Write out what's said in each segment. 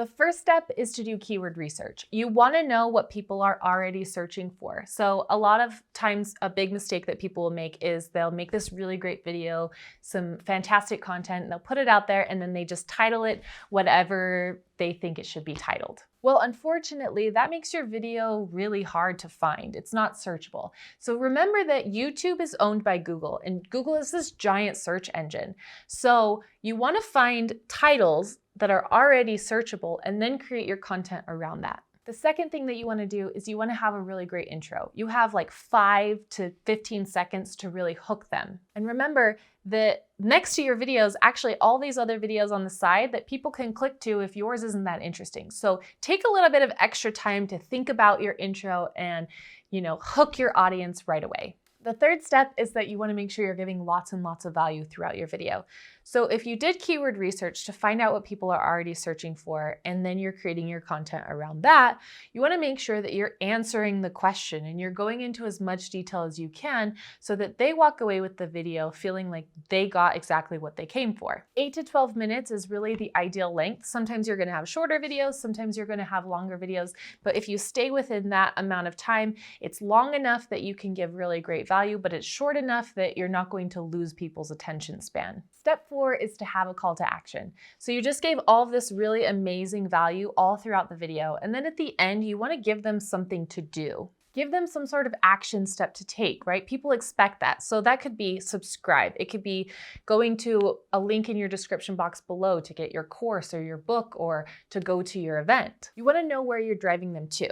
The first step is to do keyword research. You want to know what people are already searching for. So a lot of times a big mistake that people will make is they'll make this really great video, some fantastic content, they'll put it out there and then they just title it whatever they think it should be titled. Well, unfortunately, that makes your video really hard to find. It's not searchable. So remember that YouTube is owned by Google, and Google is this giant search engine. So you want to find titles that are already searchable and then create your content around that. The second thing that you want to do is you want to have a really great intro. You have like 5 to 15 seconds to really hook them. And remember that next to your videos, actually all these other videos on the side that people can click to if yours isn't that interesting. So take a little bit of extra time to think about your intro and, hook your audience right away. The third step is that you want to make sure you're giving lots and lots of value throughout your video. So if you did keyword research to find out what people are already searching for, and then you're creating your content around that, you want to make sure that you're answering the question and you're going into as much detail as you can so that they walk away with the video feeling like they got exactly what they came for. 8 to 12 minutes is really the ideal length. Sometimes you're going to have shorter videos, sometimes you're going to have longer videos, but if you stay within that amount of time, it's long enough that you can give really great value, but it's short enough that you're not going to lose people's attention span. Step 4 is to have a call to action. So you just gave all of this really amazing value all throughout the video, and then at the end, you want to give them something to do. Give them some sort of action step to take, right? People expect that. So that could be subscribe. It could be going to a link in your description box below to get your course or your book or to go to your event. You want to know where you're driving them to.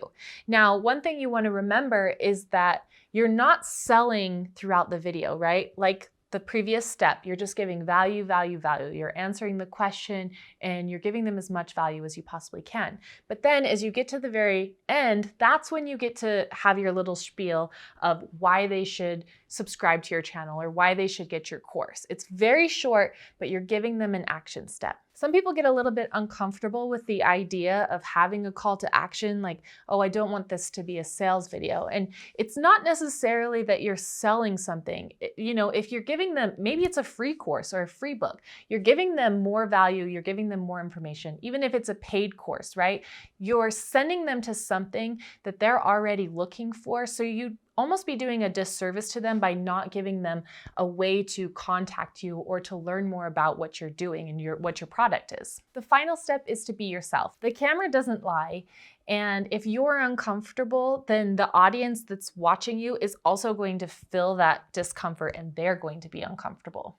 Now, one thing you want to remember is that you're not selling throughout the video, right? Like the previous step, you're just giving value, value, value. You're answering the question and you're giving them as much value as you possibly can. But then as you get to the very end, that's when you get to have your little spiel of why they should subscribe to your channel or why they should get your course. It's very short, but you're giving them an action step. Some people get a little bit uncomfortable with the idea of having a call to action, like, oh, I don't want this to be a sales video. And it's not necessarily that you're selling something. If you're giving them, maybe it's a free course or a free book, you're giving them more value, you're giving them more information, even if it's a paid course, right? You're sending them to something that they're already looking for. So you almost be doing a disservice to them by not giving them a way to contact you or to learn more about what you're doing and what your product is. The final step is to be yourself. The camera doesn't lie. And if you're uncomfortable, then the audience that's watching you is also going to feel that discomfort and they're going to be uncomfortable.